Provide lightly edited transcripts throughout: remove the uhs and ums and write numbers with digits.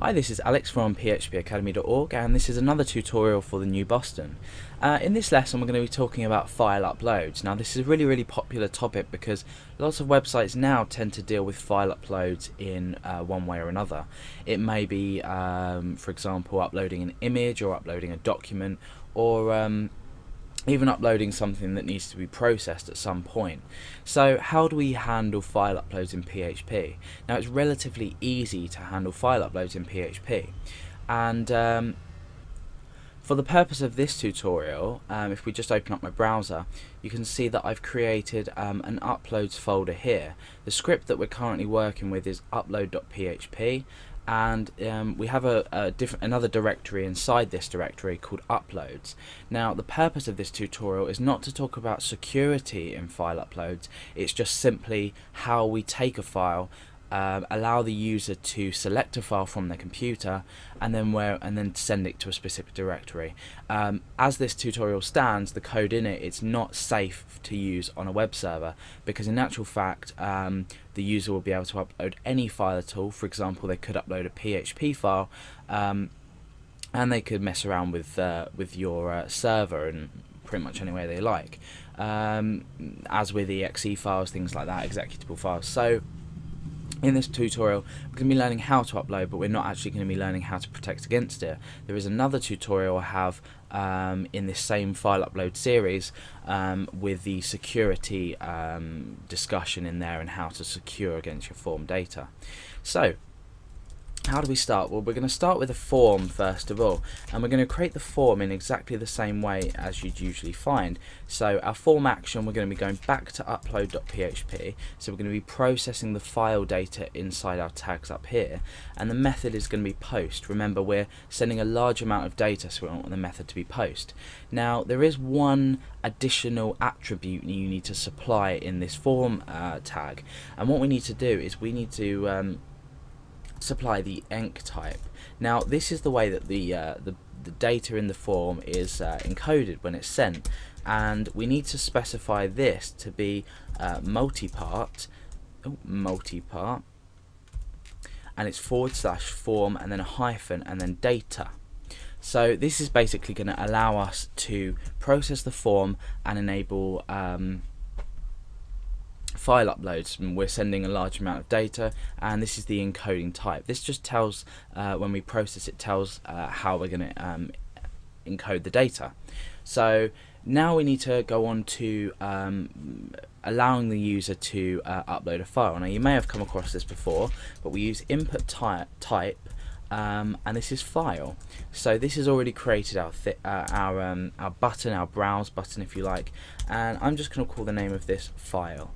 Hi, this is Alex from phpacademy.org, and this is another tutorial for the new Boston. In this lesson we're going to be talking about file uploads. Now this is a really popular topic because lots of websites now tend to deal with file uploads in one way or another. It may be, for example, uploading an image or uploading a document, or even uploading something that needs to be processed at some point. So how do we handle file uploads in PHP? Now it's relatively easy to handle file uploads in PHP, and for the purpose of this tutorial, if we just open up my browser, you can see that I've created an uploads folder here. The script that we're currently working with is upload.php, and we have another directory inside this directory called uploads. Now the purpose of this tutorial is not to talk about security in file uploads, it's just simply how we take a file, allow the user to select a file from their computer, and then send it to a specific directory. As this tutorial stands, the code in it's not safe to use on a web server, because in actual fact the user will be able to upload any file at all. For example, they could upload a PHP file, and they could mess around with your server in pretty much any way they like, as with exe files, things like that, executable files. So in this tutorial we're going to be learning how to upload, but we're not actually going to be learning how to protect against it. There is another tutorial I have in this same file upload series with the security discussion in there and how to secure against your form data. So how do we start? Well, we're going to start with a form first of all, and we're going to create the form in exactly the same way as you'd usually find. So our form action, we're going to be going back to upload.php, so we're going to be processing the file data inside our tags up here, and the method is going to be post. Remember, we're sending a large amount of data, so we want the method to be post. Now there is one additional attribute you need to supply in this form tag, and what we need to do is we need to supply the enc type. Now this is the way that the data in the form is encoded when it's sent, and we need to specify this to be multi-part, and it's /form and then a hyphen and then data. So this is basically going to allow us to process the form and enable file uploads. And we're sending a large amount of data, and this is the encoding type. This just tells, when we process it, tells how we're going to encode the data. So now we need to go on to allowing the user to upload a file. Now you may have come across this before, but we use input type, and this is file. So this has already created our button, our browse button if you like, and I'm just going to call the name of this file.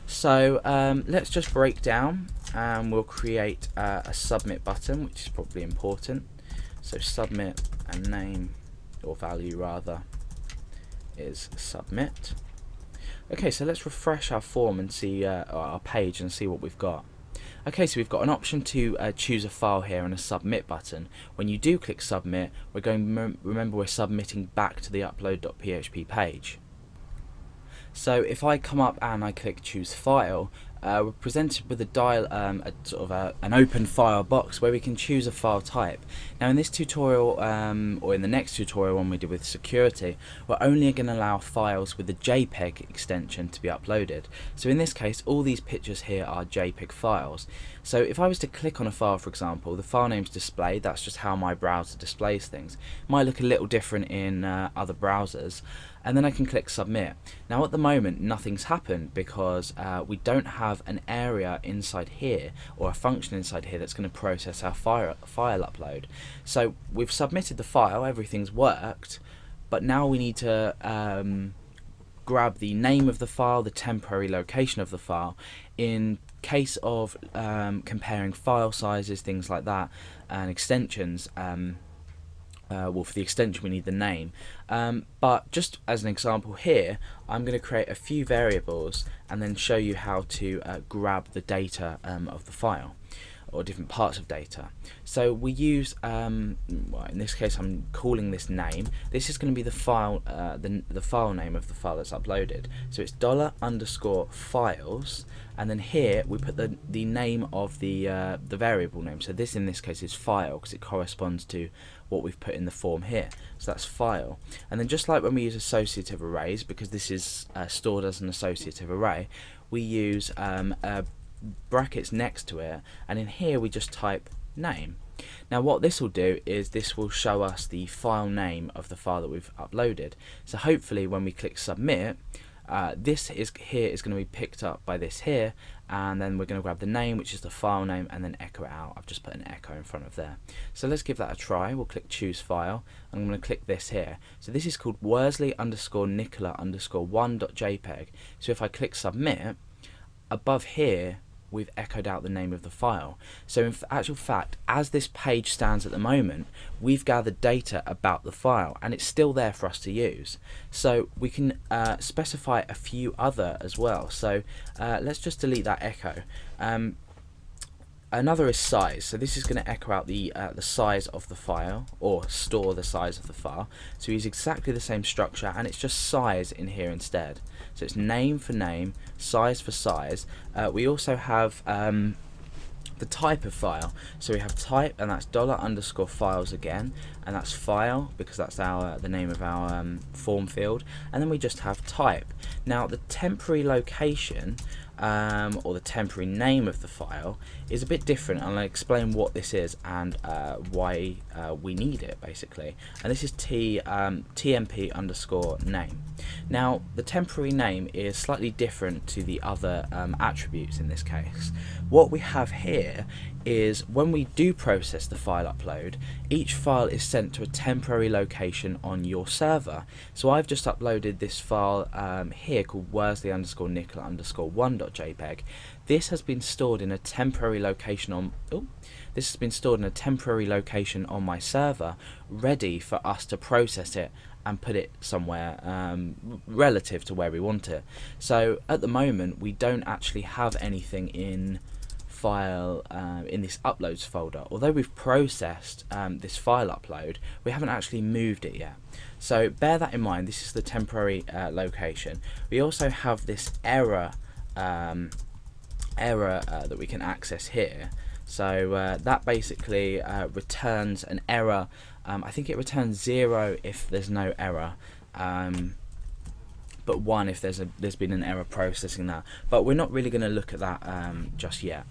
So let's just break down, and we'll create a submit button, which is probably important. So submit, and name, or value rather, is submit. Okay, so let's refresh our form and see our page and see what we've got. Okay, so we've got an option to choose a file here and a submit button. When you do click submit, we're going remember we're submitting back to the upload.php page. So if I come up and I click choose file, we're presented with an open file box where we can choose a file type. Now in this tutorial, or in the next tutorial when we do with security, we're only going to allow files with the JPEG extension to be uploaded. So in this case, all these pictures here are JPEG files. So if I was to click on a file, for example, the file name's displayed. That's just how my browser displays things. It might look a little different in other browsers, and then I can click submit. Now at the moment nothing's happened because we don't have an area inside here or a function inside here that's going to process our file upload. So we've submitted the file, everything's worked, but now we need to grab the name of the file, the temporary location of the file. In case of comparing file sizes, things like that, and extensions, well, for the extension we need the name, but just as an example here, I'm going to create a few variables and then show you how to grab the data of the file. or different parts of data. So we use, well, in this case I'm calling this name. This is going to be the file, the file name of the file that's uploaded. So it's $_files, and then here we put the name of the variable name. So this in this case is file, because it corresponds to what we've put in the form here. So that's file. And then just like when we use associative arrays, because this is stored as an associative array, we use brackets next to it, and in here we just type name. Now what this will do is this will show us the file name of the file that we've uploaded. So hopefully when we click submit, this is going to be picked up by this here, and then we're going to grab the name, which is the file name, and then echo it out. I've just put an echo in front of there. So let's give that a try. We'll click choose file, and I'm going to click this here. So this is called Worsley_Nicola_1.jpg. So if I click submit, above here we've echoed out the name of the file. So in actual fact, as this page stands at the moment, we've gathered data about the file, and it's still there for us to use. So we can specify a few other as well. So let's just delete that echo. Another is size. So this is going to echo out the size of the file, or store the size of the file. So we use exactly the same structure, and it's just size in here instead. So it's name for name, size for size. We also have the type of file. So we have type, and that's $_files again, and that's file because that's the name of our form field. And then we just have type. Now the temporary location, or the temporary name of the file, is a bit different, and I'll explain what this is and why we need it basically. And this is TMP_name. Now the temporary name is slightly different to the other attributes in this case. What we have here is when we do process the file upload, each file is sent to a temporary location on your server. So I've just uploaded this file here called Worsley_Nicola_1.jpg. This has been stored in a temporary location on my server, ready for us to process it and put it somewhere relative to where we want it. So at the moment we don't actually have anything in file in this uploads folder. Although we've processed this file upload, we haven't actually moved it yet. So bear that in mind. This is the temporary location. We also have this error that we can access here. So that basically returns an error. I think it returns 0 if there's no error, but 1 if there's been an error processing that. But we're not really going to look at that just yet.